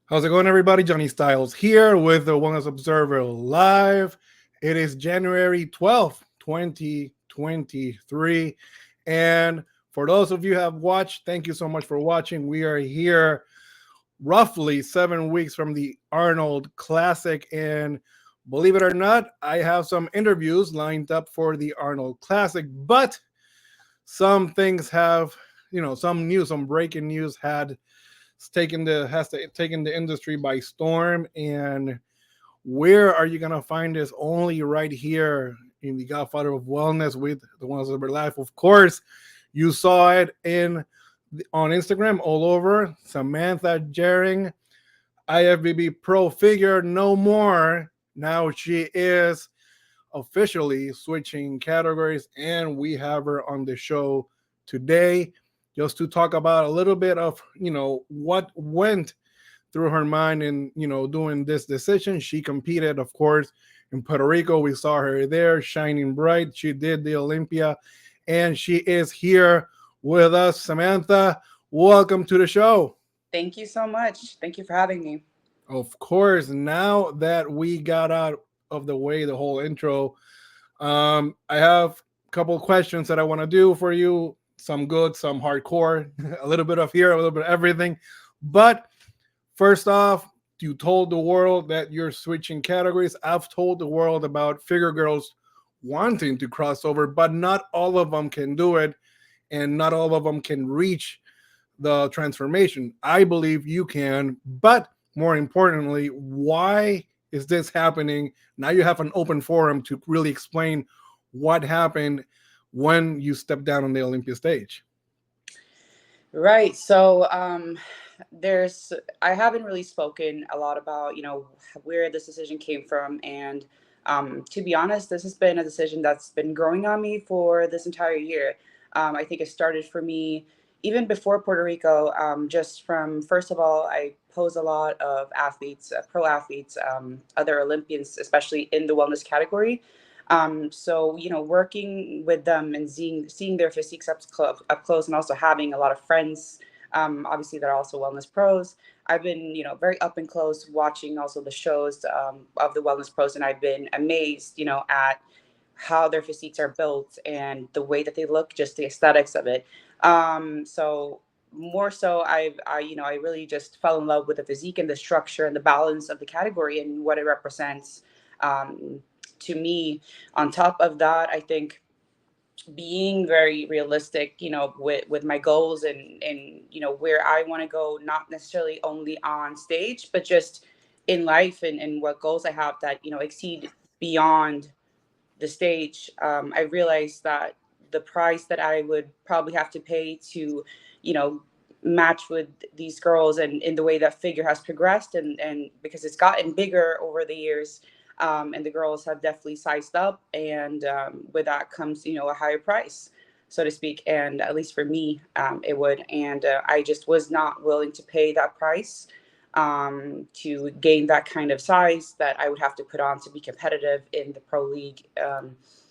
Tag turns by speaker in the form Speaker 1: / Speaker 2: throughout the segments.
Speaker 1: How's it going, everybody? Johnny Styles here with the Wellness Observer Live. It is January 12th, 2023. And for those of you who have watched, thank you so much for watching. We are here roughly 7 weeks from the Arnold Classic. And believe it or not, I have some interviews lined up for the Arnold Classic, but some things have, some news, some breaking news taken the industry by storm. And where are you gonna find this? Only right here in the Godfather of Wellness with the Ones of Our Life. Of course, you saw it on Instagram all over. Samantha Jerring, IFBB Pro figure, no more. Now she is officially switching categories, and we have her on the show today just to talk about a little bit of what went through her mind in doing this decision. She competed, of course, in Puerto Rico. We saw her there shining bright. She did the Olympia, and she is here with us. Samantha, welcome to the show.
Speaker 2: Thank you so much. Thank you for having me.
Speaker 1: Of course, now that we got out of the way the whole intro, I have a couple of questions that I want to do for you. Some good, some hardcore, a little bit of here, a little bit of everything. But first off, you told the world that you're switching categories. I've told the world about figure girls wanting to cross over, but not all of them can do it, and not all of them can reach the transformation. I believe you can, but more importantly, why is this happening? Now you have an open forum to really explain what happened when you stepped down on the Olympia stage.
Speaker 2: Right. So I haven't really spoken a lot about, where this decision came from. And to be honest, this has been a decision that's been growing on me for this entire year. I think it started for me even before Puerto Rico, just from, first of all, I pose a lot of athletes, pro athletes, other Olympians, especially in the wellness category. So, working with them and seeing their physiques up close, and also having a lot of friends, obviously that are also wellness pros. I've been, very up and close watching also the shows of the wellness pros, and I've been amazed, at how their physiques are built and the way that they look, just the aesthetics of it. So more so, I really just fell in love with the physique and the structure and the balance of the category and what it represents. Um, to me, on top of that, I think being very realistic, with my goals and where I want to go, not necessarily only on stage, but just in life and what goals I have that, exceed beyond the stage. I realized that the price that I would probably have to pay to, you know, match with these girls and in the way that figure has progressed and because it's gotten bigger over the years, and the girls have definitely sized up, and with that comes, a higher price, so to speak. And at least for me, it would. And I just was not willing to pay that price to gain that kind of size that I would have to put on to be competitive in the pro league,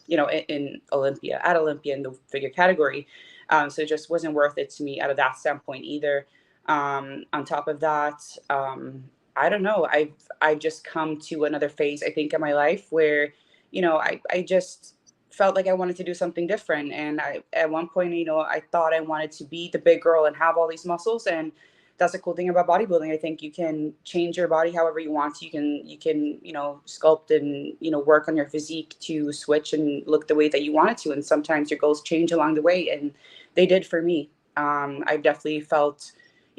Speaker 2: in Olympia, at Olympia in the figure category. So it just wasn't worth it to me out of that standpoint either. On top of that, I don't know. I've just come to another phase, I think, in my life where, I just felt like I wanted to do something different. And at one point, I thought I wanted to be the big girl and have all these muscles. And that's the cool thing about bodybuilding. I think you can change your body however you want. You can sculpt and work on your physique to switch and look the way that you want it to. And sometimes your goals change along the way, and they did for me. I've definitely felt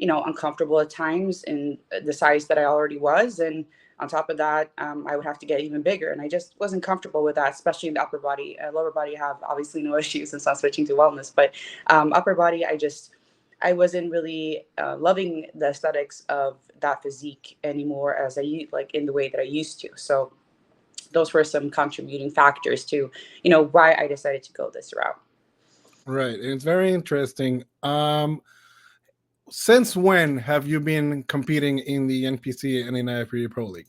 Speaker 2: uncomfortable at times in the size that I already was, and on top of that, I would have to get even bigger, and I just wasn't comfortable with that, especially in the upper body. Lower body, I have obviously no issues since I'm switching to wellness, but upper body, I wasn't really loving the aesthetics of that physique anymore as like in the way that I used to. So those were some contributing factors to, why I decided to go this route.
Speaker 1: Right. And it's very interesting. Since when have you been competing in the NPC and in IFBB Pro League?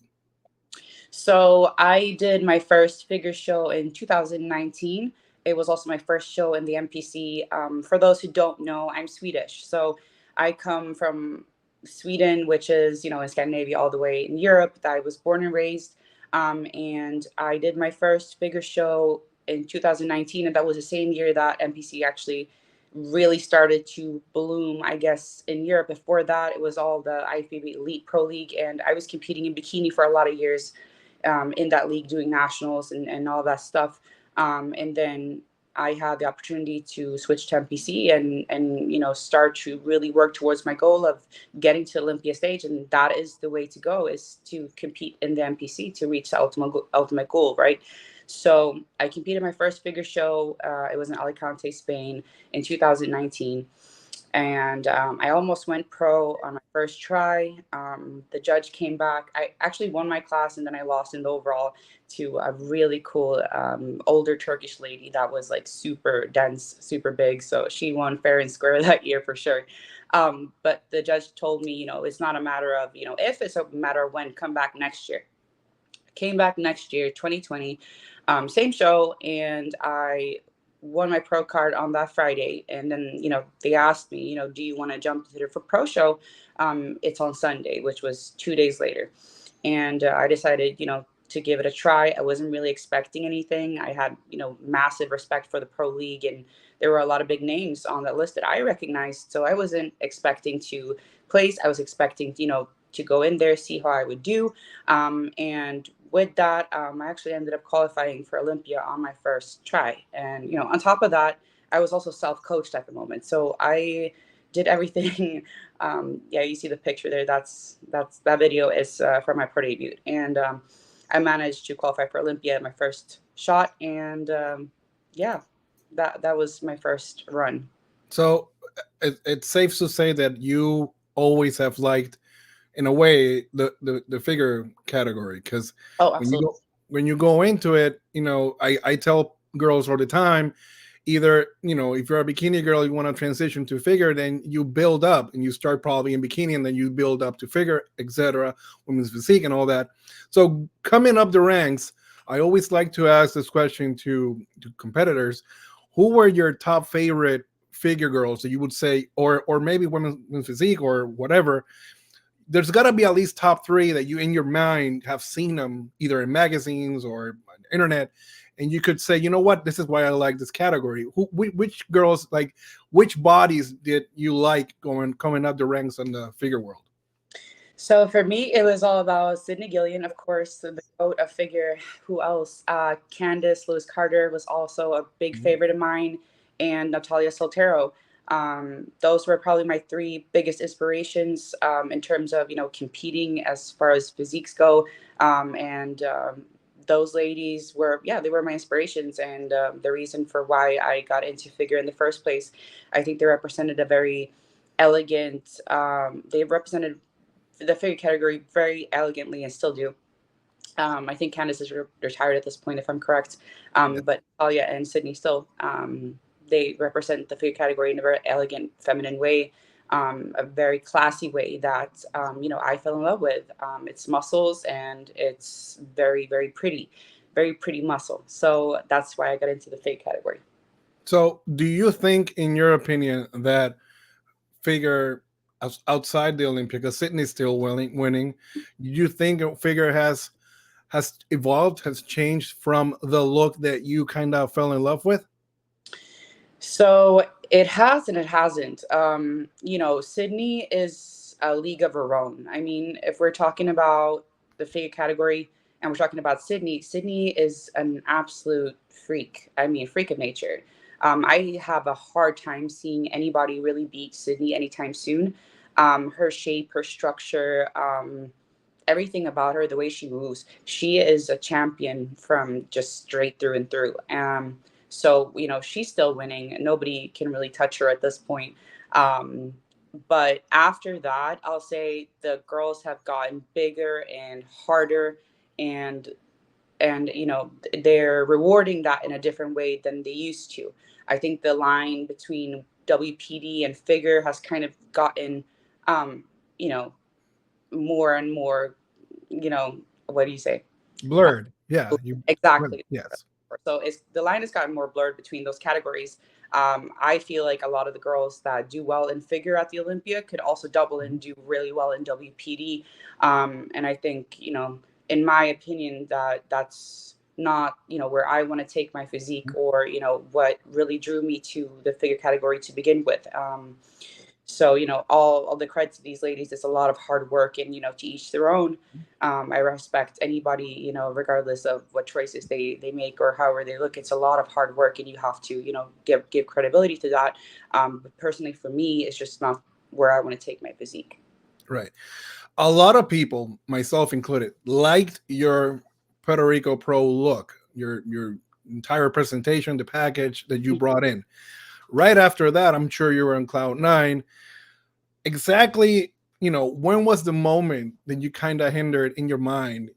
Speaker 2: So I did my first figure show in 2019. It was also my first show in the MPC. For those who don't know, I'm Swedish. So I come from Sweden, which is, in Scandinavia, all the way in Europe, that I was born and raised. And I did my first figure show in 2019, and that was the same year that NPC actually really started to bloom, I guess, in Europe. Before that, it was all the IFBB Elite Pro League, and I was competing in bikini for a lot of years in that league, doing nationals and all that stuff. And then I had the opportunity to switch to MPC and start to really work towards my goal of getting to Olympia stage, and that is the way to go, is to compete in the MPC to reach the ultimate goal, right? So I competed my first figure show. It was in Alicante, Spain, in 2019, and I almost went pro on my first try. The judge came back. I actually won my class, and then I lost in the overall to a really cool older Turkish lady that was like super dense, super big. So she won fair and square that year for sure. But the judge told me, it's not a matter of, if, it's a matter of when. Come back next year. Came back next year, 2020, same show, and I won my pro card on that Friday. And then, they asked me, do you want to jump to the pro show? It's on Sunday, which was 2 days later. And I decided, to give it a try. I wasn't really expecting anything. I had, massive respect for the pro league, and there were a lot of big names on that list that I recognized. So I wasn't expecting to place. I was expecting, to go in there, see how I would do. And with that, I actually ended up qualifying for Olympia on my first try. And, on top of that, I was also self-coached at the moment. So I did everything. Yeah, you see the picture there. That video is from my pro debut. And I managed to qualify for Olympia at my first shot. And yeah, that was my first run.
Speaker 1: So it's safe to say that you always have liked, in a way, the figure category, because
Speaker 2: Oh,
Speaker 1: when you
Speaker 2: absolutely.
Speaker 1: go when you go into it, I tell girls all the time, either, if you're a bikini girl, you want to transition to figure, then you build up and you start probably in bikini, and then you build up to figure, etc., women's physique and all that. So coming up the ranks, I always like to ask this question to competitors: who were your top favorite figure girls that you would say, or maybe women's physique or whatever? There's got to be at least top three that you in your mind have seen them either in magazines or on the internet, and you could say, you know what, this is why I like this category. Which girls, like, which bodies did you like coming up the ranks in the figure world?
Speaker 2: So for me, it was all about Sydney Gillian, of course, the goat of figure. Who else? Candice Lewis Carter was also a big favorite of mine, and Natalia Soltero. Those were probably my three biggest inspirations in terms of competing as far as physiques go. And those ladies were, yeah, they were my inspirations, and the reason for why I got into figure in the first place. I think they represented a very elegant. They represented the figure category very elegantly and still do. I think Candice is retired at this point, if I'm correct. But Talia and Sydney still, they represent the figure category in a very elegant, feminine way, a very classy way that, I fell in love with. It's muscles, and it's very, very pretty muscle. So that's why I got into the figure category.
Speaker 1: So do you think, in your opinion, that figure outside the Olympia, because Sydney's still winning, do you think figure has evolved, has changed from the look that you kind of fell in love with?
Speaker 2: So it has and it hasn't. Sydney is a league of her own. I mean, if we're talking about the figure category and we're talking about Sydney, Sydney is an absolute freak. I mean, freak of nature. I have a hard time seeing anybody really beat Sydney anytime soon. Her shape, her structure, everything about her, the way she moves, she is a champion from just straight through and through. So, she's still winning. Nobody can really touch her at this point. Um, but after that, I'll say the girls have gotten bigger and harder, and they're rewarding that in a different way than they used to. I think the line between WPD and figure has kind of gotten, um, you know, more and more, what do you say?
Speaker 1: Blurred. Yeah, you.
Speaker 2: Exactly.
Speaker 1: Yes.
Speaker 2: So the line has gotten more blurred between those categories. I feel like a lot of the girls that do well in figure at the Olympia could also double and do really well in WPD. And I think, in my opinion, that's not, where I want to take my physique, or, what really drew me to the figure category to begin with. So, all the credit to these ladies. It's a lot of hard work, and, to each their own. I respect anybody, regardless of what choices they make or however they look. It's a lot of hard work, and you have to, give credibility to that. But personally, for me, it's just not where I want to take my physique.
Speaker 1: Right. A lot of people, myself included, liked your Puerto Rico Pro look, your entire presentation, the package that you brought in. Right after that, I'm sure you were on cloud nine. Exactly, when was the moment that you kind of hindered in your mind?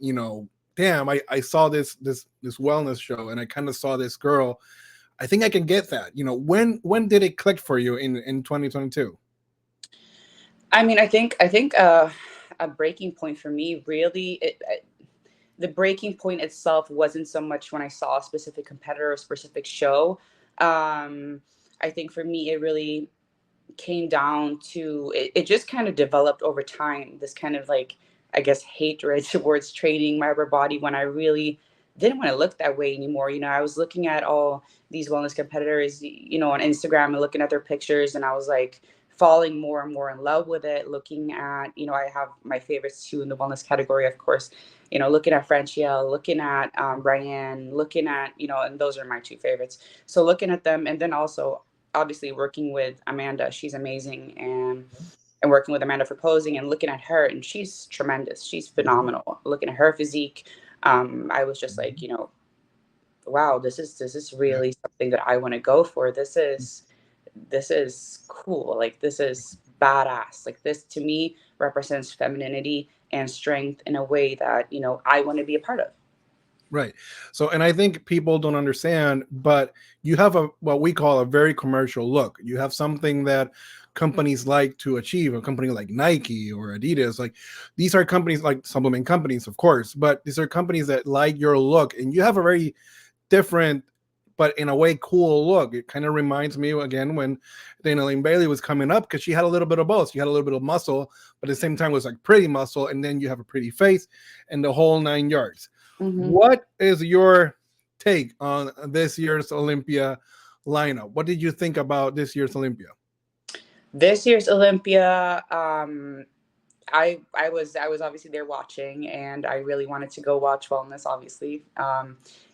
Speaker 1: Damn, I saw this wellness show, and I kind of saw this girl. I think I can get that. When did it click for you in 2022?
Speaker 2: I mean, I think a breaking point for me, really, the breaking point itself wasn't so much when I saw a specific competitor or specific show. I think for me, it really came down to it just kind of developed over time, this kind of, like, I guess, hatred towards training my upper body, when I really didn't want to look that way anymore. I was looking at all these wellness competitors, on Instagram, and looking at their pictures, and I was like falling more and more in love with it. Looking at, I have my favorites too in the wellness category, of course. Looking at Francielle, looking at Brianne, looking at, and those are my two favorites. So looking at them, and then also obviously working with Amanda, she's amazing, and working with Amanda for posing, and looking at her, and she's tremendous. She's phenomenal. Looking at her physique, I was just like, wow, this is
Speaker 1: Yeah.
Speaker 2: really something that I want to go for. This is cool. Like, this is badass. Like, this to me represents femininity and strength in a way that, I want to be a part of.
Speaker 1: Right. So, and I think people don't understand, but you have what we call a very commercial look. You have something that companies like to achieve, a company like Nike or Adidas. Like, these are companies, like supplement companies, of course, but these are companies that like your look, and you have a very different, but in a way cool look. It kind of reminds me again when Dana Lane Bailey was coming up, because she had a little bit of both. She had a little bit of muscle, but at the same time was like pretty muscle, and then you have a pretty face and the whole 9 yards.
Speaker 2: Mm-hmm.
Speaker 1: What is your take on this year's Olympia lineup? What did you think about this year's Olympia?
Speaker 2: This year's Olympia, I was obviously there watching, and I really wanted to go watch wellness, obviously.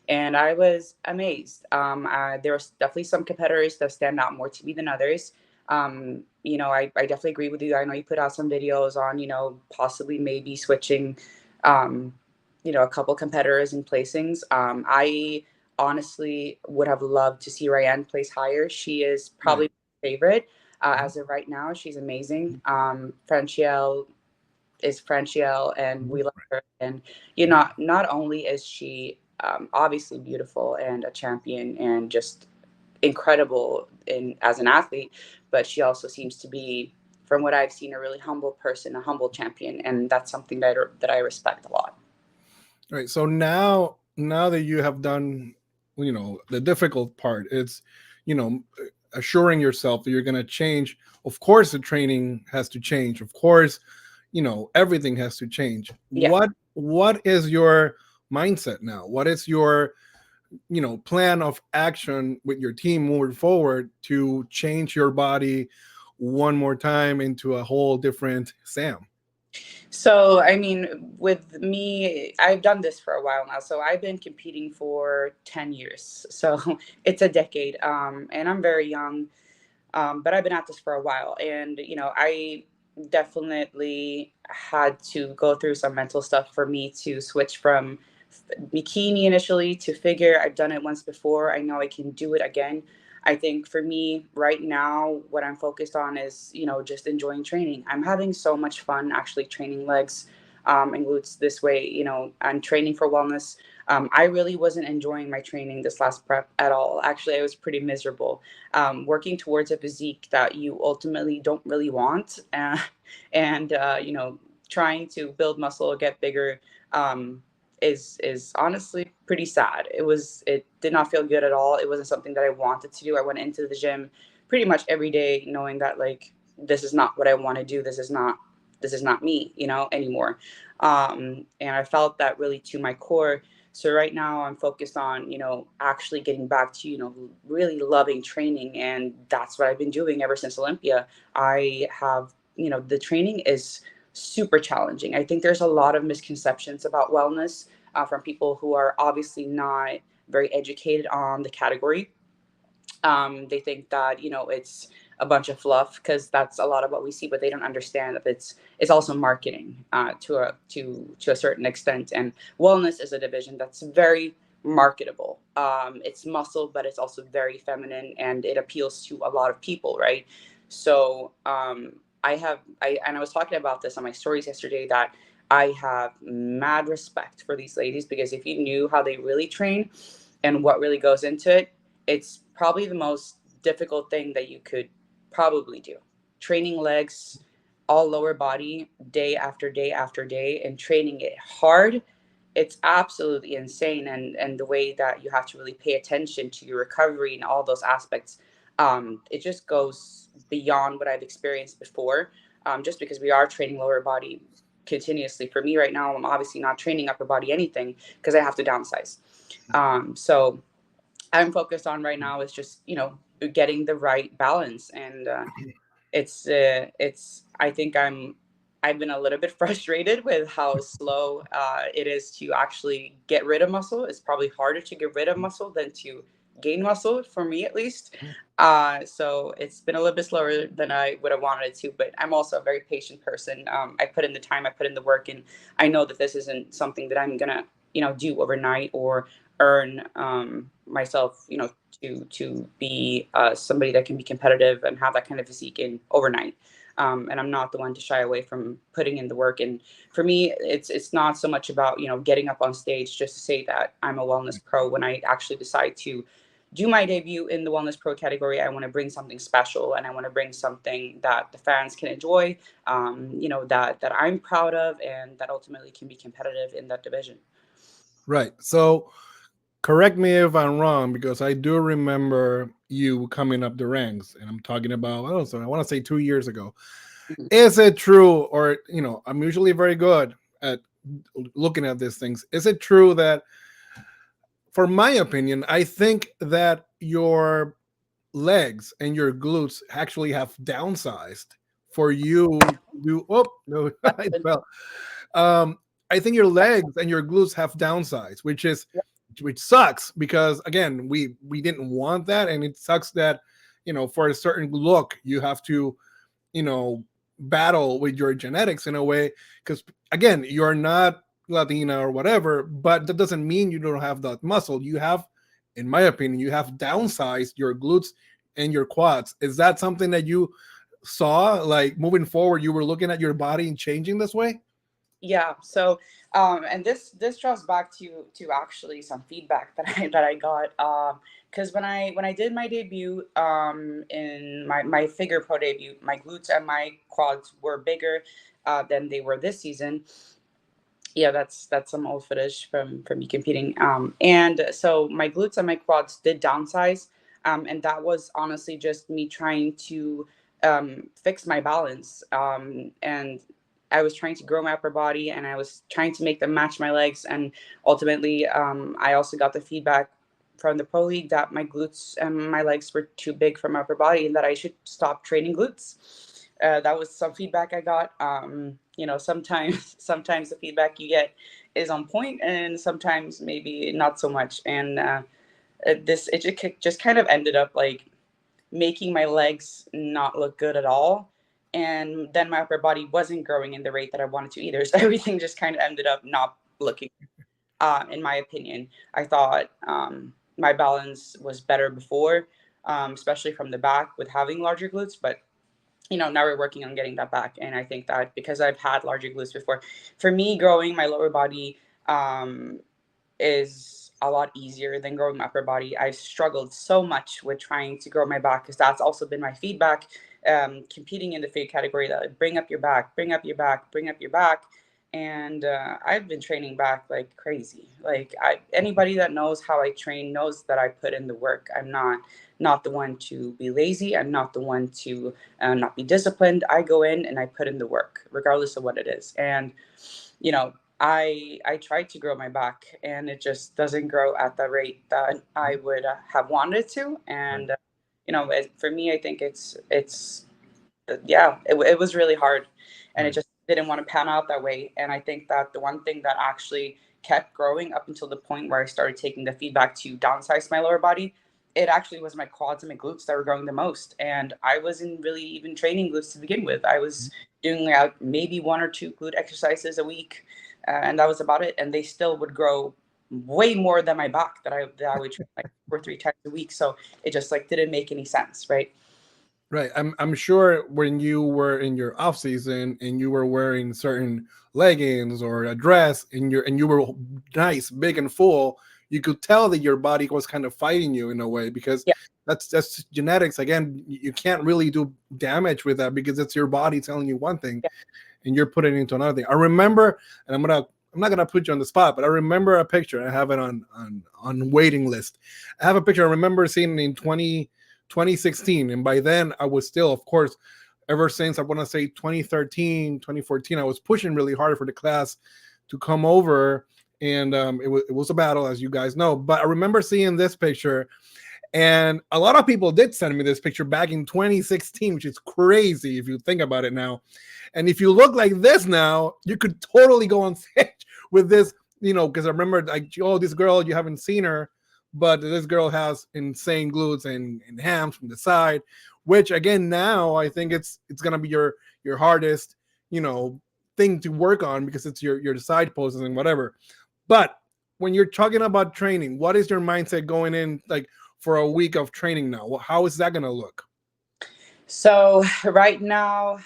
Speaker 2: And I was amazed. There was definitely some competitors that stand out more to me than others. I definitely agree with you. I know you put out some videos on, possibly maybe switching, um, a couple competitors and placings. I honestly would have loved to see Ryan place higher. She is
Speaker 1: Right.
Speaker 2: probably my favorite. As of right now, she's amazing. Francielle is Francielle, and we love her. And not only is she obviously beautiful and a champion and just incredible in as an athlete, but she also seems to be, from what I've seen, a really humble person, a humble champion, and that's something that I respect a lot.
Speaker 1: Right. So now that you have done, the difficult part, it's, you know, assuring yourself that you're going to change. Of course, the training has to change. Of course, everything has to change.
Speaker 2: Yeah.
Speaker 1: What is your mindset now? What is your, plan of action with your team moving forward to change your body one more time into a whole different Sam?
Speaker 2: So, I mean, with me, I've done this for a while now. So, I've been competing for 10 years. So, it's a decade. And I'm very young, but I've been at this for a while. And, I definitely had to go through some mental stuff for me to switch from bikini initially to figure. I've done it once before. I know I can do it again. I think for me right now, what I'm focused on is, just enjoying training. I'm having so much fun actually training legs and glutes this way. I'm training for wellness. I really wasn't enjoying my training this last prep at all. Actually, I was pretty miserable, working towards a physique that you ultimately don't really want, and trying to build muscle or get bigger. is honestly pretty sad. It did not feel good at all. It wasn't something that I wanted to do. I went into the gym pretty much every day knowing that like this is not what I want to do. This is not me, anymore. And I felt that really to my core. So right now I'm focused on, actually getting back to, really loving training. And that's what I've been doing ever since Olympia. I have, the training is super challenging. I think there's a lot of misconceptions about wellness from people who are obviously not very educated on the category. They think that it's a bunch of fluff because that's a lot of what we see, but they don't understand that it's also marketing to a certain extent. And wellness is a division that's very marketable. It's muscle, but it's also very feminine, and it appeals to a lot of people, right? So I was talking about this on my stories yesterday that I have mad respect for these ladies, because if you knew how they really train and what really goes into it, it's probably the most difficult thing that you could probably do. Training legs, all lower body, day after day after day, and training it hard. It's absolutely insane. And the way that you have to really pay attention to your recovery and all those aspects, it just goes beyond what I've experienced before. Just because we are training lower body continuously. For me right now, I'm obviously not training upper body anything because I have to downsize. So I'm focused on right now is just getting the right balance. And it's I think I've been a little bit frustrated with how slow it is to actually get rid of muscle. It's probably harder to get rid of muscle than to gain muscle, for me at least. So it's been a little bit slower than I would have wanted it to, but I'm also a very patient person. I put in the time, I put in the work, and I know that this isn't something that I'm gonna do overnight or earn myself to be somebody that can be competitive and have that kind of physique in overnight. And I'm not the one to shy away from putting in the work. And for me, it's not so much about getting up on stage just to say that I'm a wellness pro. When I actually decide to do my debut in the wellness pro category, I want to bring something special, and I want to bring something that the fans can enjoy, that I'm proud of, and that ultimately can be competitive in that division.
Speaker 1: Right. So correct me if I'm wrong, because I do remember you coming up the ranks, and I'm talking about, oh, so I want to say 2 years ago.
Speaker 2: Mhm.
Speaker 1: Is it true, or I'm usually very good at looking at these things. Is it true that, for my opinion, I think that your legs and your glutes actually have downsized for you to do? Oh no, I fell. Um, I think your legs and your glutes have downsized, which sucks, because again, we didn't want that, and it sucks that for a certain look you have to you know battle with your genetics in a way, because again, you're not Latina or whatever, but that doesn't mean you don't have that muscle. You have, in my opinion, you have downsized your glutes and your quads. Is that something that you saw, like, moving forward, you were looking at your body and changing this way?
Speaker 2: Yeah. So, and this draws back to actually some feedback that I got. Because when I did my debut, in my figure pro debut, my glutes and my quads were bigger than they were this season. Yeah, that's some old footage from me competing. And so my glutes and my quads did downsize, and that was honestly just me trying to fix my balance. And I was trying to grow my upper body, and I was trying to make them match my legs. And ultimately, I also got the feedback from the pro league that my glutes and my legs were too big for my upper body, and that I should stop training glutes. That was some feedback I got. Sometimes sometimes the feedback you get is on point, and sometimes maybe not so much. And this it just kind of ended up like making my legs not look good at all. And then my upper body wasn't growing in the rate that I wanted to either. So everything just kind of ended up not looking, in my opinion. I thought my balance was better before, especially from the back with having larger glutes. But now we're working on getting that back. And I think that because I've had larger glutes before, for me, growing my lower body is a lot easier than growing my upper body. I've struggled so much with trying to grow my back, because that's also been my feedback, competing in the fig category, that bring up your back, bring up your back, bring up your back. and I've been training back like crazy. Like anybody that knows how I train knows that I put in the work. I'm not the one to be lazy. I'm not the one to not be disciplined. I go in and I put in the work, regardless of what it is. And you know, I tried to grow my back, and it just doesn't grow at the rate that I would have wanted to.
Speaker 1: Right.
Speaker 2: And for me, I think it's yeah, it was really hard, and it
Speaker 1: Right.
Speaker 2: just didn't want to pan out that way. And I think that the one thing that actually kept growing up until the point where I started taking the feedback to downsize my lower body, it actually was my quads and my glutes that were growing the most. And I wasn't really even training glutes to begin with. I was doing like maybe one or two glute exercises a week, and that was about it. And they still would grow way more than my back that I would train like 2 or 3 times a week. So it just like didn't make any sense, right?
Speaker 1: Right. I'm sure when you were in your off season and you were wearing certain leggings or a dress and you were nice, big and full, you could tell that your body was kind of fighting you in a way because
Speaker 2: Yeah.
Speaker 1: that's genetics. Again, you can't really do damage with that because it's your body telling you one thing and you're putting it into another thing. I remember, and I'm not gonna put you on the spot, but I remember a picture. I have it on waiting list. I have a picture I remember seeing in 2016, and by then I was still, of course, ever since I want to say 2013, 2014, I was pushing really hard for the class to come over, and it was a battle, as you guys know. But I remember seeing this picture, and a lot of people did send me this picture back in 2016, which is crazy if you think about it now. And if you look like this now, you could totally go on stage with this, because I remember like, oh, this girl, you haven't seen her, but this girl has insane glutes and hams from the side, which again, now I think it's gonna be your hardest, thing to work on because it's your side poses and whatever. But when you're talking about training, what is your mindset going in like for a week of training now? How is that gonna look?
Speaker 2: So right now,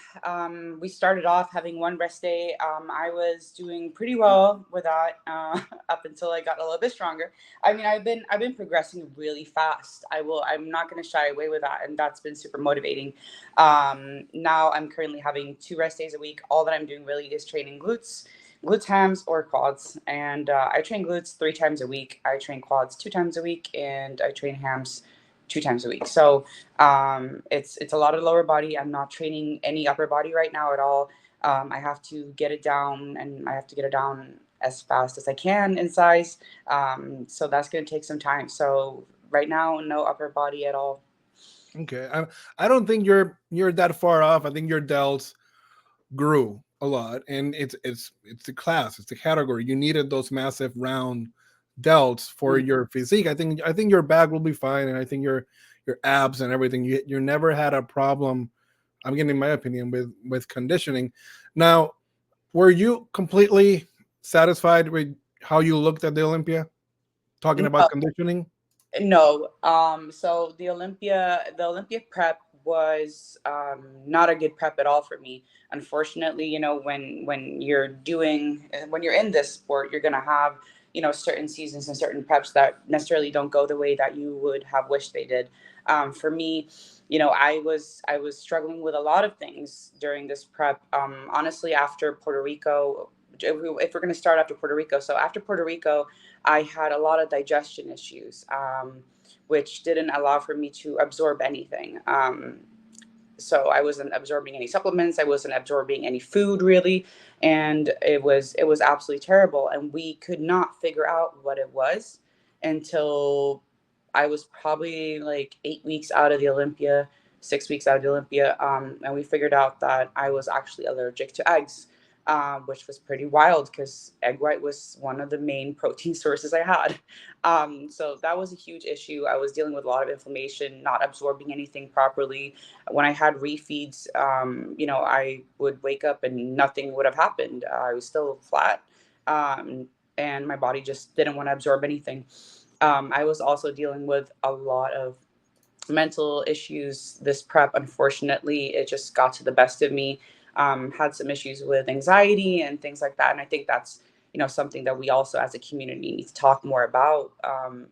Speaker 2: we started off having one rest day. I was doing pretty well with that up until I got a little bit stronger. I mean, I've been progressing really fast. I'm not going to shy away with that, and that's been super motivating. Now I'm currently having 2 rest days a week. All that I'm doing really is training glutes, hams, or quads. And I train glutes 3 times a week. I train quads 2 times a week, and I train hams 2 times a week. So it's a lot of lower body. I'm not training any upper body right now at all. I have to get it down, and I have to get it down as fast as I can in size. So that's going to take some time. So right now, no upper body at all.
Speaker 1: Okay, I don't think you're that far off. I think your delts grew a lot, and it's the class, it's the category. You needed those massive round delts for
Speaker 2: Mhm.
Speaker 1: your physique. I think your back will be fine, and I think your abs and everything. You never had a problem. I'm getting my opinion with conditioning. Now, were you completely satisfied with how you looked at the Olympia? Talking about
Speaker 2: No,
Speaker 1: conditioning.
Speaker 2: no. So the Olympia prep was not a good prep at all for me. Unfortunately, when you're in this sport, you're gonna have certain seasons and certain preps that necessarily don't go the way that you would have wished they did. For me, I was struggling with a lot of things during this prep. Honestly, after Puerto Rico, if we're gonna start after Puerto Rico, so after Puerto Rico, I had a lot of digestion issues, which didn't allow for me to absorb anything. So I wasn't absorbing any supplements. I wasn't absorbing any food really, and it was absolutely terrible. And we could not figure out what it was until I was probably like 8 weeks out of the Olympia, 6 weeks out of the Olympia, and we figured out that I was actually allergic to eggs. Which was pretty wild because egg white was one of the main protein sources I had. So that was a huge issue. I was dealing with a lot of inflammation, not absorbing anything properly. When I had refeeds, I would wake up and nothing would have happened. I was still flat, um, and my body just didn't want to absorb anything. I was also dealing with a lot of mental issues this prep. Unfortunately, it just got to the best of me. Had some issues with anxiety and things like that, and I think that's something that we also as a community need to talk more about,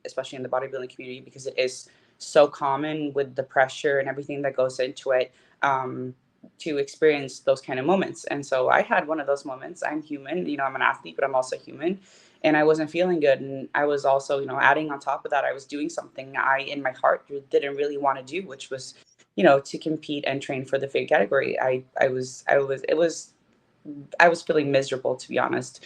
Speaker 2: especially in the bodybuilding community, because it is so common with the pressure and everything that goes into it. to experience those kind of moments. And so I had one of those moments. I'm human, I'm an athlete, but I'm also human. And I wasn't feeling good. And I was also, adding on top of that, I was doing something I, in my heart, didn't really want to do, which was, to compete and train for the FIG category. I was feeling miserable, to be honest.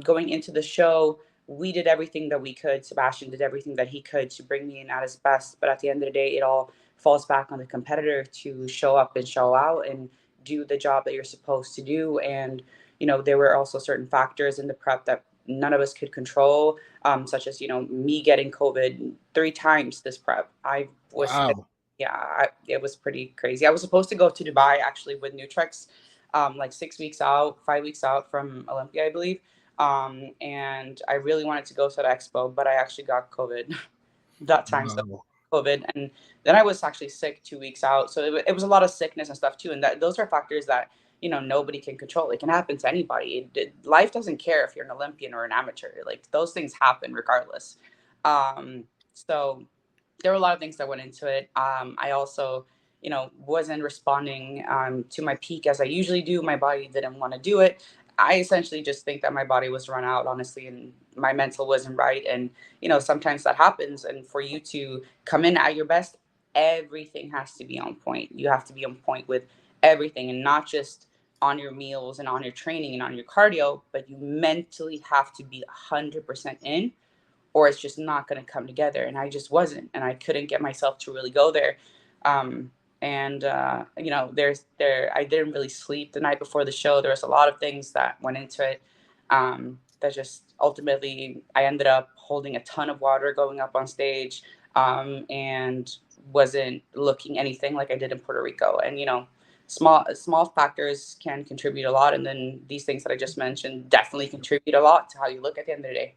Speaker 2: Going into the show, we did everything that we could. Sebastian did everything that he could to bring me in at his best. But at the end of the day, it all falls back on the competitor to show up and show out and do the job that you're supposed to do. And, there were also certain factors in the prep that none of us could control, such as, me getting COVID 3 times this prep. I was sick.
Speaker 1: Wow.
Speaker 2: Yeah, it was pretty crazy. I was supposed to go to Dubai actually with Nutrex, like 6 weeks out, 5 weeks out from Olympia, I believe. And I really wanted to go to the expo, but I actually got COVID that time. So
Speaker 1: Wow.
Speaker 2: COVID, and then I was actually sick 2 weeks out. So it was a lot of sickness and stuff too. And those are factors that nobody can control. It can happen to anybody. Life doesn't care if you're an Olympian or an amateur. Like those things happen regardless. So there were a lot of things that went into it. I also, wasn't responding to my peak as I usually do. My body didn't want to do it. I essentially just think that my body was run out, honestly, and my mental wasn't right. And, sometimes that happens. And for you to come in at your best, everything has to be on point. You have to be on point with everything, and not just on your meals and on your training and on your cardio, but you mentally have to be 100% in, or it's just not going to come together. And I just wasn't, and I couldn't get myself to really go there. And I didn't really sleep the night before the show. There was a lot of things that went into it. That just ultimately, I ended up holding a ton of water going up on stage, and wasn't looking anything like I did in Puerto Rico. And small factors can contribute a lot, and then these things that I just mentioned definitely contribute a lot to how you look at the end of the day.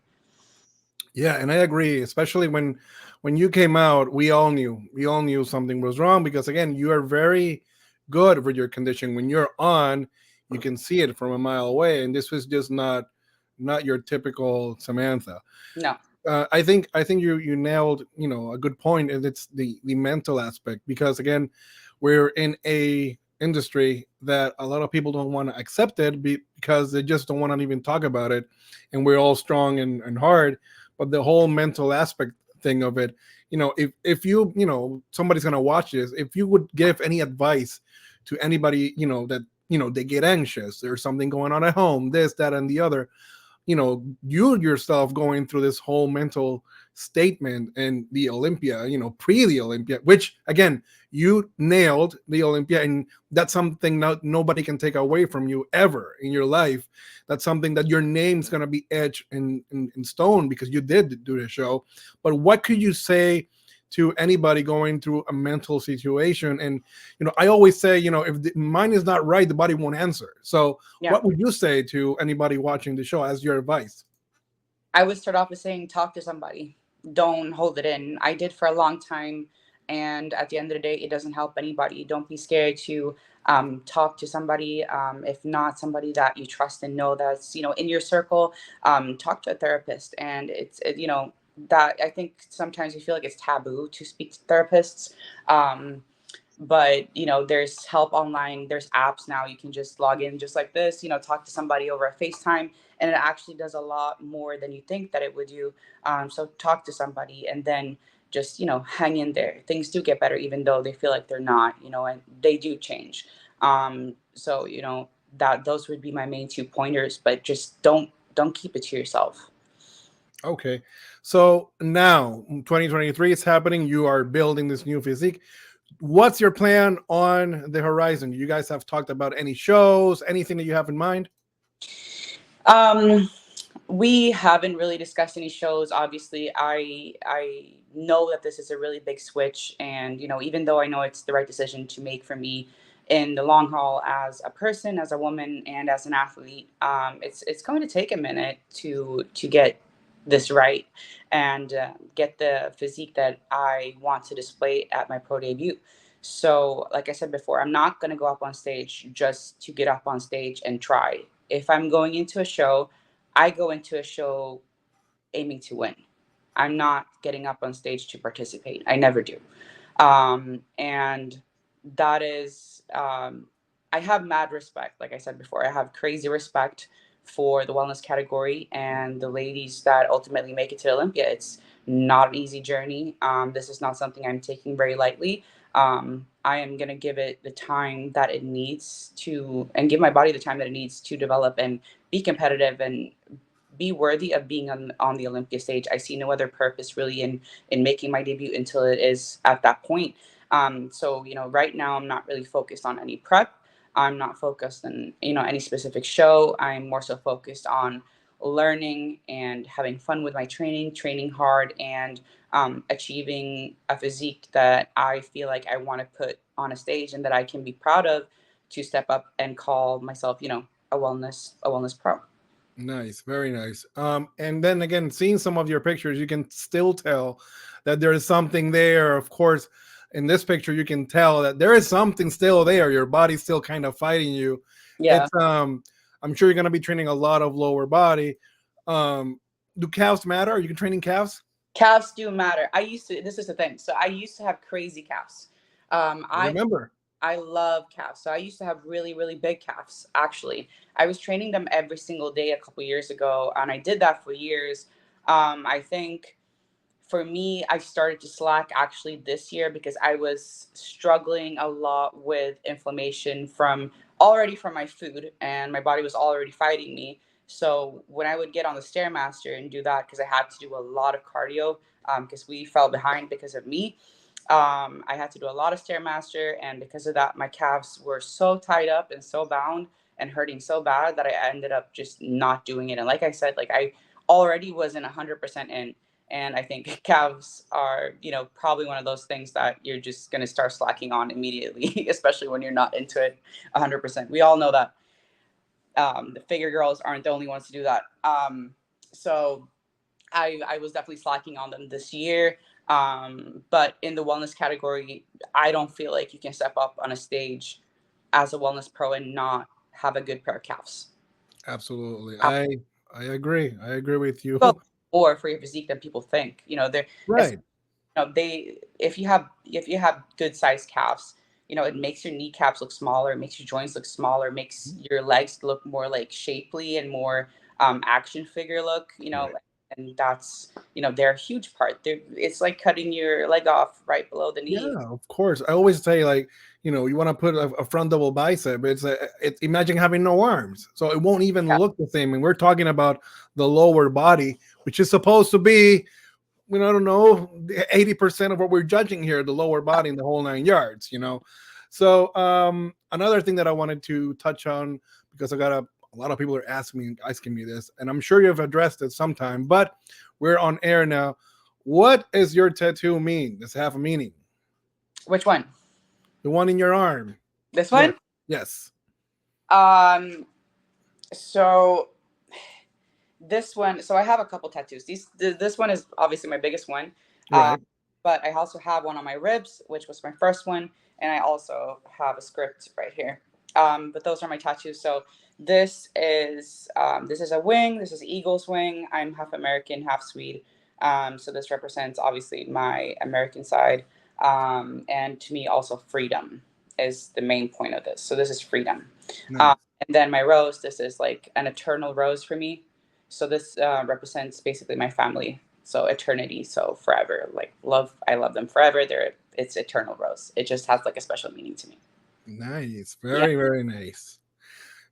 Speaker 1: Yeah, and I agree, especially when you came out, we all knew something was wrong because again, you are very good with your condition. When you're on, you can see it from a mile away, and this was just not your typical Samantha.
Speaker 2: No.
Speaker 1: I think you nailed a good point, and it's the mental aspect because again, we're in a industry that a lot of people don't want to accept it because they just don't want to even talk about it, and we're all strong and hard, but the whole mental aspect thing of it, if somebody's gonna watch this, if you would give any advice to anybody that they get anxious, there's something going on at home, this, that, and the other, you yourself going through this whole mental statement and the Olympia, pre the Olympia, which again, you nailed the Olympia, and that's something nobody can take away from you ever in your life. That's something that your name's going to be etched in stone because you did do the show. But what could you say to anybody going through a mental situation? And I always say, if the mind is not right, the body won't answer. So
Speaker 2: Yeah.
Speaker 1: what would you say to anybody watching the show as your advice?
Speaker 2: I would start off with saying, talk to somebody. Don't hold it in. I did for a long time. And at the end of the day, it doesn't help anybody. Don't be scared to talk to somebody. If not somebody that you trust and know that's, in your circle, talk to a therapist. And that I think sometimes we feel like it's taboo to speak to therapists. But there's help online, there's apps now, you can just log in just like this, talk to somebody over a FaceTime, and it actually does a lot more than you think that it would do. So talk to somebody, and then just hang in there. Things do get better even though they feel like they're not, and they do change. So that those would be my main 2 pointers, but just don't keep it to yourself.
Speaker 1: Okay. So now 2023 is happening. You are building this new physique. What's your plan on the horizon? You guys have talked about any shows, anything that you have in mind?
Speaker 2: um We haven't really discussed any shows. Obviously, I know that this is a really big switch, and even though I know it's the right decision to make for me in the long haul as a person, as a woman, and as an athlete, it's going to take a minute to get this right and get the physique that I want to display at my pro debut. So, like I said before, I'm not going to go up on stage just to get up on stage and try. If I'm going into a show, I go into a show aiming to win. I'm not getting up on stage to participate. I never do. And that is I have mad respect. Like I said before, I have crazy respect for the wellness category and the ladies that ultimately make it to Olympia. It's not an easy journey. This is not something I'm taking very lightly. I am going to give it the time that it needs to, and give my body the time that it needs to develop and be competitive and be worthy of being on the Olympia stage. I see no other purpose really in making my debut until it is at that point. So right now I'm not really focused on any prep. I'm not focused on any specific show. I'm more so focused on learning and having fun with my training hard, and achieving a physique that I feel like I want to put on a stage and that I can be proud of, to step up and call myself, a wellness pro.
Speaker 1: Nice, very nice. And then again, seeing some of your pictures, you can still tell that there is something there. Of course, in this picture, you can tell that there is something still there. Your body's still kind of fighting you.
Speaker 2: Yeah.
Speaker 1: It's I'm sure you're gonna be training a lot of lower body. Um, do calves matter? Are you training calves?
Speaker 2: Calves do matter. This is the thing. So I used to have crazy calves.
Speaker 1: I remember.
Speaker 2: I love calves. So I used to have really, really big calves, actually. I was training them every single day a couple years ago, and I did that for years. I think for me, I started to slack actually this year because I was struggling a lot with inflammation from my food, and my body was already fighting me. So when I would get on the Stairmaster and do that, because I had to do a lot of cardio, because we fell behind because of me, I had to do a lot of Stairmaster, and because of that, my calves were so tied up and so bound and hurting so bad that I ended up just not doing it. And like I said, like I already wasn't 100% in. And I think calves are, probably one of those things that you're just going to start slacking on immediately, especially when you're not into it 100%. We all know that the figure girls aren't the only ones to do that. So I was definitely slacking on them this year. But in the wellness category, I don't feel like you can step up on a stage as a wellness pro and not have a good pair of calves.
Speaker 1: Absolutely. I agree. I agree with you.
Speaker 2: Or for your physique than people think. They're
Speaker 1: Right.
Speaker 2: they if you have good sized calves, it makes your kneecaps look smaller, it makes your joints look smaller, makes your legs look more like shapely and more action figure look.
Speaker 1: Right.
Speaker 2: And that's they're a huge part. It's like cutting your leg off right below the
Speaker 1: Yeah,
Speaker 2: knee.
Speaker 1: of course. I always say, like, you want to put a front double bicep. Imagine having no arms, so it won't even
Speaker 2: Yeah,
Speaker 1: look the same. And we're talking about the lower body, which is supposed to be, I don't know, 80% of what we're judging here, the lower body in the whole 9 yards. So another thing that I wanted to touch on, because I got a lot of people are asking me this, and I'm sure you've addressed it sometime, but we're on air now. What does your tattoo mean? Does it have a meaning?
Speaker 2: which one?
Speaker 1: The one in your arm.
Speaker 2: This
Speaker 1: Yes.
Speaker 2: one.
Speaker 1: Yes.
Speaker 2: um so this one, so I have a couple tattoos. This one is obviously my biggest one. uh,
Speaker 1: Right.
Speaker 2: but I also have one on my ribs, which was my first one, and I also have a script right here. But those are my tattoos. So this is a wing. This is eagle's wing. I'm half American, half Swede. So this represents obviously my American side, and to me also freedom is the main point of this. So this is freedom.
Speaker 1: Nice.
Speaker 2: And then my rose. This is like an eternal rose for me. So this represents basically my family. So eternity, so forever, like love. I love them forever. It's eternal rose. It just has like a special meaning to me.
Speaker 1: Nice.
Speaker 2: Yeah,
Speaker 1: Very, very nice.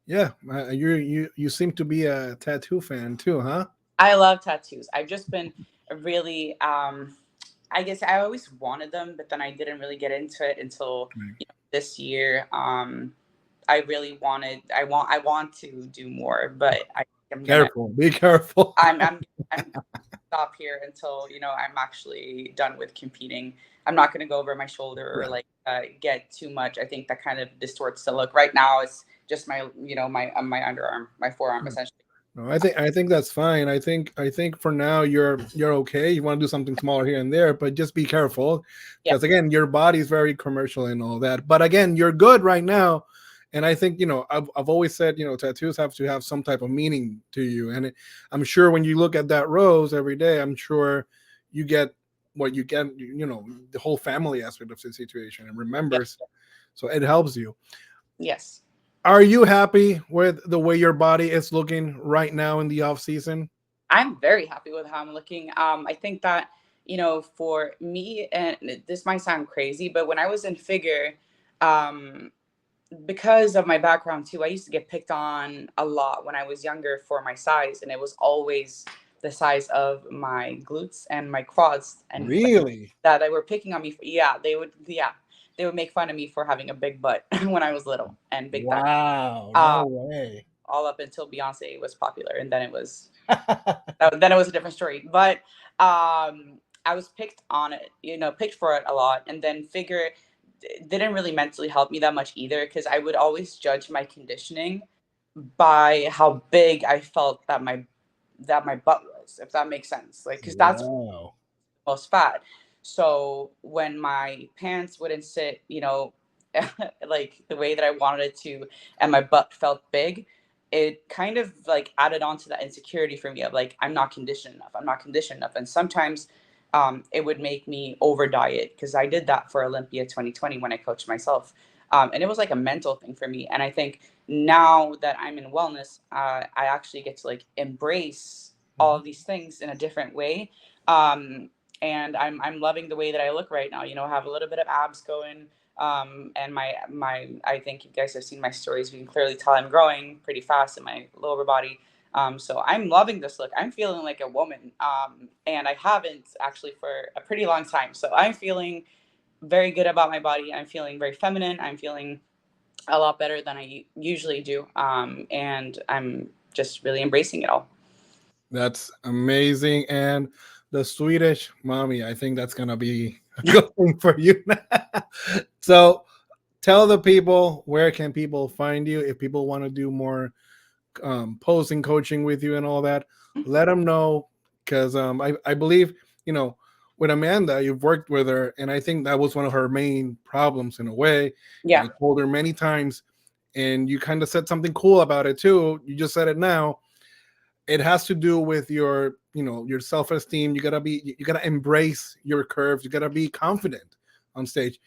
Speaker 1: Yeah. You seem to be a tattoo fan too, huh?
Speaker 2: I love tattoos. I've just been really, I guess I always wanted them, but then I didn't really get into it until
Speaker 1: Right.
Speaker 2: this year. I really I want to do more, but I'm gonna,
Speaker 1: Careful. Be careful.
Speaker 2: I'm stop here until I'm actually done with competing. I'm not going to go over my shoulder or
Speaker 1: Right.
Speaker 2: like get too much. I think that kind of distorts the look. Right now, it's just my my underarm, my forearm, essentially.
Speaker 1: No, I think that's fine. I think for now you're okay. You want to do something smaller here and there, but just be careful,
Speaker 2: Yeah.
Speaker 1: because again, your body's very commercial and all that. But again, you're good right now, and I think I've always said tattoos have to have some type of meaning to you, and I'm sure when you look at that rose every day, I'm sure you get what you get. The whole family aspect of the situation and
Speaker 2: Yeah.
Speaker 1: remembers, so it helps you.
Speaker 2: Yes.
Speaker 1: Are you happy with the way your body is looking right now in the off season?
Speaker 2: I'm very happy with how I'm looking. I think that, for me, and this might sound crazy, but when I was in figure, um, because of my background too, I used to get picked on a lot when I was younger for my size, and it was always the size of my glutes and my quads, and
Speaker 1: Really?
Speaker 2: that they were picking on me. They would make fun of me for having a big butt when I was little and big thighs.
Speaker 1: Wow,
Speaker 2: Uh,
Speaker 1: no way.
Speaker 2: all up until Beyonce was popular, and then it was a different story. But I was picked on it, picked for it a lot, and then figure didn't really mentally help me that much either because I would always judge my conditioning by how big I felt that my butt was, if that makes sense. Like, because that's
Speaker 1: Wow.
Speaker 2: most fat. So when my pants wouldn't sit, like the way that I wanted it to, and my butt felt big, it kind of like added on to that insecurity for me of like, I'm not conditioned enough. I'm not conditioned enough. And sometimes it would make me over diet because I did that for Olympia 2020 when I coached myself. And it was like a mental thing for me. And I think now that I'm in wellness, I actually get to like embrace all
Speaker 1: Mhm.
Speaker 2: of these things in a different way. Um, and I'm loving the way that I look right now. I have a little bit of abs going, and my I think you guys have seen my stories. You can clearly tell I'm growing pretty fast in my lower body. So I'm loving this look. I'm feeling like a woman, and I haven't actually for a pretty long time. So I'm feeling very good about my body. I'm feeling very feminine. I'm feeling a lot better than I usually do, and I'm just really embracing it all.
Speaker 1: That's amazing. And the Swedish mommy, I think that's gonna be a good thing for you. So tell the people, where can people find you if people want to do more posing coaching with you and all that. Let them know, because I believe, you know with Amanda, you've worked with her, and I think that was one of her main problems in a way. And
Speaker 2: Yeah.
Speaker 1: I told her many times, and you kind of said something cool about it too. You just said it now. It has to do with your self-esteem. You gotta embrace your curves. You gotta be confident on stage.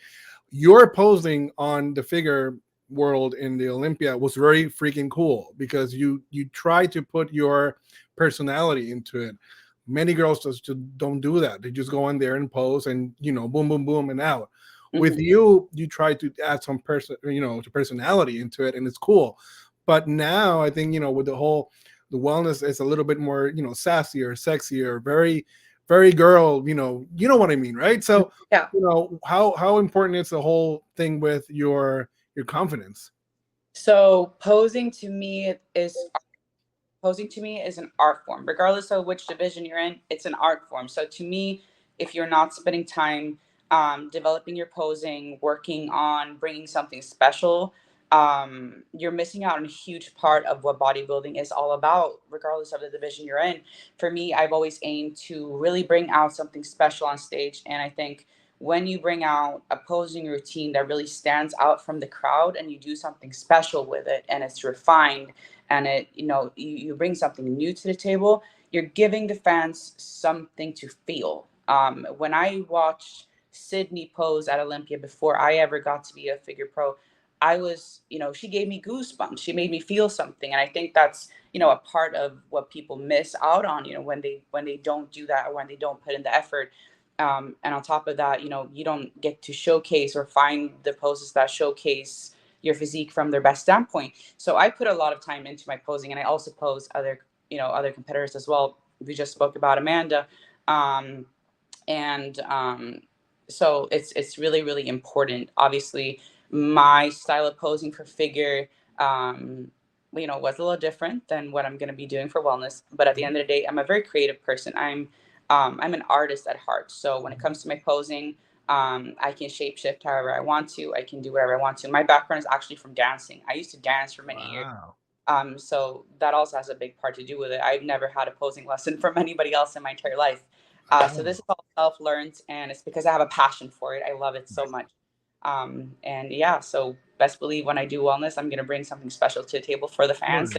Speaker 1: Your posing on the figure world in the Olympia was very freaking cool, because you try to put your personality into it. Many girls just don't do that. They just go in there and pose, and boom, boom, boom, and out. With
Speaker 2: Hmm.
Speaker 1: you try to add some to personality into it, and it's cool. But now I think, with the wellness is a little bit more, sassier, sexier, very, very girl. You know what I mean, right? So
Speaker 2: Yeah.
Speaker 1: how important is the whole thing with your confidence?
Speaker 2: So posing to me is an art form, regardless of which division you're in. It's an art form. So to me, if you're not spending time developing your posing, working on bringing something special, you're missing out on a huge part of what bodybuilding is all about, regardless of the division you're in. For me, I've always aimed to really bring out something special on stage, and I think when you bring out a posing routine that really stands out from the crowd and you do something special with it and it's refined, and you bring something new to the table, you're giving the fans something to feel. When I watched Sydney pose at Olympia before I ever got to be a figure pro, I was, she gave me goosebumps. She made me feel something, and I think that's, a part of what people miss out on, when they don't do that, or when they don't put in the effort. And on top of that, you don't get to showcase or find the poses that showcase your physique from their best standpoint. So I put a lot of time into my posing, and I also pose other competitors as well. We just spoke about Amanda, um, and so it's really really important. Obviously, my style of posing for figure, was a little different than what I'm going to be doing for wellness. But at the end of the day, I'm a very creative person. I'm an artist at heart. So when it comes to my posing, I can shapeshift however I want to. I can do whatever I want to. My background is actually from dancing. I used to dance for many years.
Speaker 1: Wow.
Speaker 2: So that also has a big part to do with it. I've never had a posing lesson from anybody else in my entire life. So this
Speaker 1: Wow.
Speaker 2: is all self-learned, and it's because I have a passion for it. I love it so much. And yeah, so best believe when I do wellness, I'm going to bring something special to the table for the fans,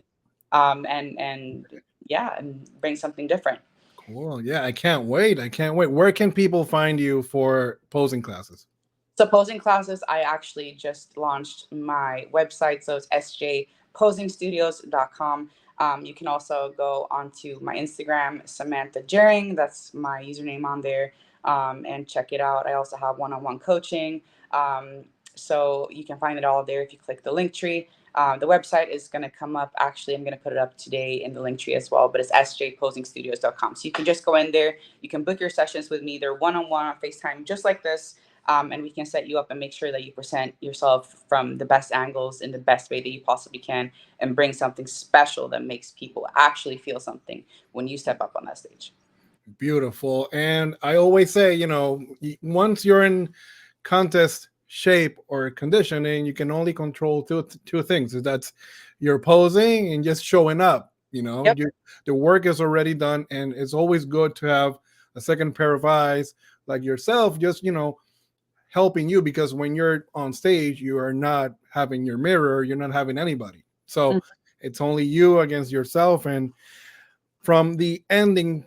Speaker 1: Cool.
Speaker 2: and yeah, and bring something different.
Speaker 1: Cool. Yeah, I can't wait. I can't wait. Where can people find you for posing classes?
Speaker 2: So posing classes, I actually just launched my website. So it's sjposingstudios.com. You can also go onto my Instagram, Samantha Jerring. That's my username on there, and check it out. I also have one-on-one coaching. Um, so you can find it all there if you click the link tree. The website is going to come up. Actually, I'm going to put it up today in the link tree as well, but it's sjposingstudios.com. So you can just go in there. You can book your sessions with me. They're one-on-one on FaceTime, just like this. And we can set you up and make sure that you present yourself from the best angles in the best way that you possibly can, and bring something special that makes people actually feel something when you step up on that stage.
Speaker 1: Beautiful. And I always say, once you're in contest shape or conditioning, you can only control two things. That's your posing and just showing up.
Speaker 2: Yep.
Speaker 1: The work is already done, and it's always good to have a second pair of eyes like yourself, just helping you, because when you're on stage, you are not having your mirror, you're not having anybody. So it's only you against yourself. And from the ending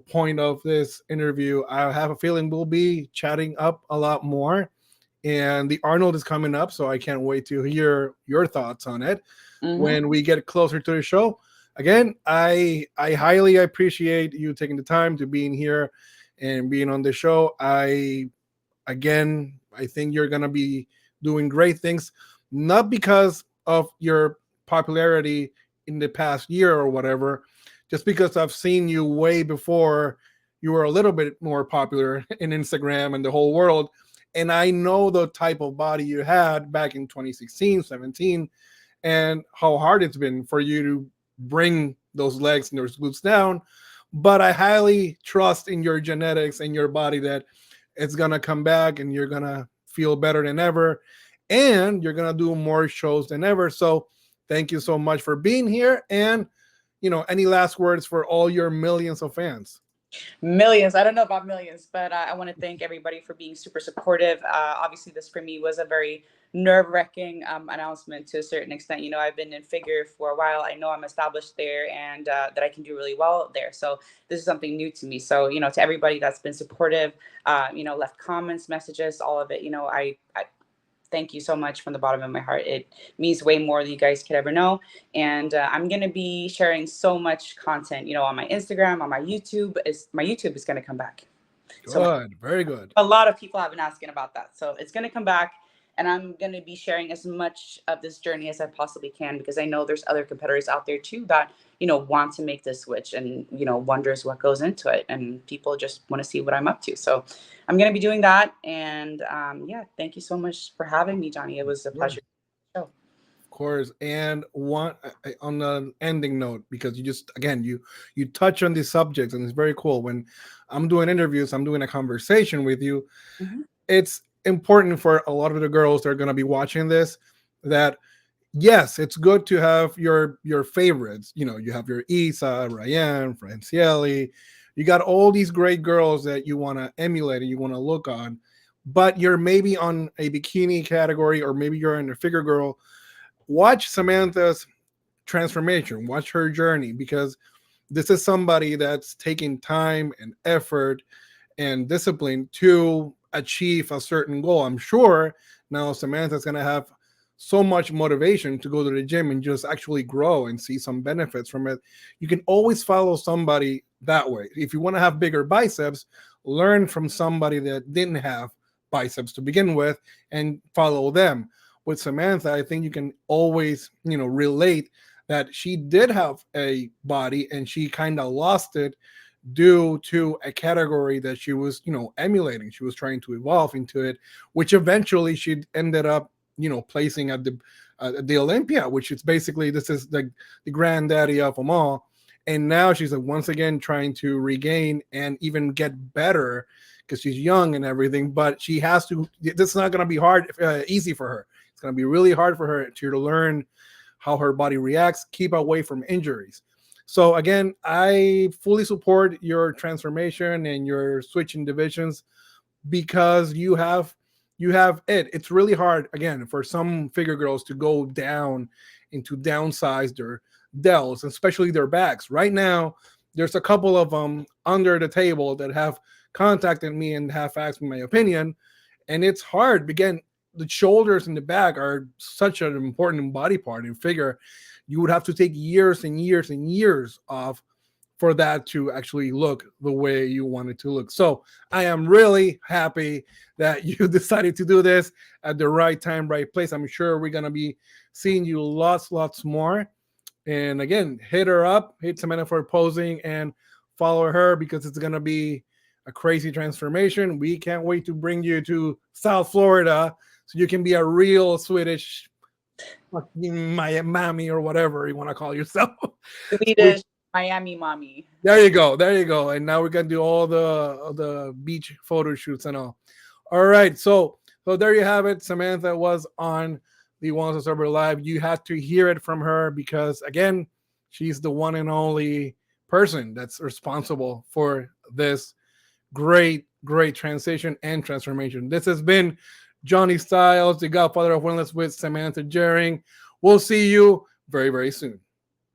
Speaker 1: point of this interview, I have a feeling we'll be chatting up a lot more, and the Arnold is coming up, so I can't wait to hear your thoughts on it when we get closer to the show. Again, I highly appreciate you taking the time to being here and being on the show. I think you're going to be doing great things, not because of your popularity in the past year or whatever, just because I've seen you way before you were a little bit more popular in Instagram and the whole world. And I know the type of body you had back in 2016, 17, and how hard it's been for you to bring those legs and those glutes down. But I highly trust in your genetics and your body that it's going to come back and you're going to feel better than ever. And you're going to do more shows than ever. So thank you so much for being here. And, any last words for all your millions of fans?
Speaker 2: Millions. I don't know about millions, but I want to thank everybody for being super supportive. Obviously, this for me was a very nerve-wracking announcement to a certain extent. I've been in figure for a while. I know I'm established there, and that I can do really well there. So this is something new to me. So, to everybody that's been supportive, left comments, messages, all of it, I thank you so much from the bottom of my heart. It means way more than you guys could ever know. And I'm going to be sharing so much content, on my Instagram, on my YouTube. My YouTube is going to come back.
Speaker 1: Good. Very good.
Speaker 2: A lot of people have been asking about that. So it's going to come back. And I'm going to be sharing as much of this journey as I possibly can, because I know there's other competitors out there too that, want to make this switch and, wonders what goes into it. And people just want to see what I'm up to. So I'm going to be doing that. And thank you so much for having me, Johnny. It was a pleasure.
Speaker 1: Of course. And one on the ending note, because you touch on these subjects, and it's very cool. When I'm doing interviews, I'm doing a conversation with you. It's important for a lot of the girls that are going to be watching this, that yes, it's good to have your favorites. You have your Isa, Ryan, Franciele. You got all these great girls that you want to emulate and you want to look on, but you're maybe on a bikini category, or maybe you're in a figure girl. Watch Samantha's transformation, watch her journey, because this is somebody that's taking time and effort and discipline to achieve a certain goal. I'm sure now Samantha's going to have so much motivation to go to the gym and just actually grow and see some benefits from it. You can always follow somebody that way. If you want to have bigger biceps, learn from somebody that didn't have biceps to begin with and follow them. With Samantha, I think you can always, relate that she did have a body and she kind of lost it due to a category that she was, emulating. She was trying to evolve into it, which eventually she ended up, placing at the Olympia, which is basically, this is the granddaddy of them all. And now she's once again trying to regain and even get better, because she's young and everything. But she has to. This is not going to be easy for her. It's going to be really hard for her to learn how her body reacts, keep away from injuries. So again, I fully support your transformation and your switching divisions, because you have it. It's really hard, again, for some figure girls to go down into downsized or delts, especially their backs. Right now, there's a couple of them under the table that have contacted me and have asked me my opinion. And it's hard. Again, the shoulders and the back are such an important body part and figure. You would have to take years and years and years off for that to actually look the way you want it to look. So I am really happy that you decided to do this at the right time, right place. I'm sure we're going to be seeing you lots more. And again, hit her up, hit Samantha for posing, and follow her because it's going to be a crazy transformation. We can't wait to bring you to South Florida so you can be a real Swedish Miami or whatever you want to call yourself.
Speaker 2: Swedish Miami mommy.
Speaker 1: There you go. And now we're gonna do all the beach photo shoots and all. All right, so there you have it. Samantha was on the Wellness Observer Live. You had to hear it from her because again, she's the one and only person that's responsible for this great transition and transformation. This has been Johnny Styles, the Godfather of Wellness with Samantha Jerring. We'll see you very soon.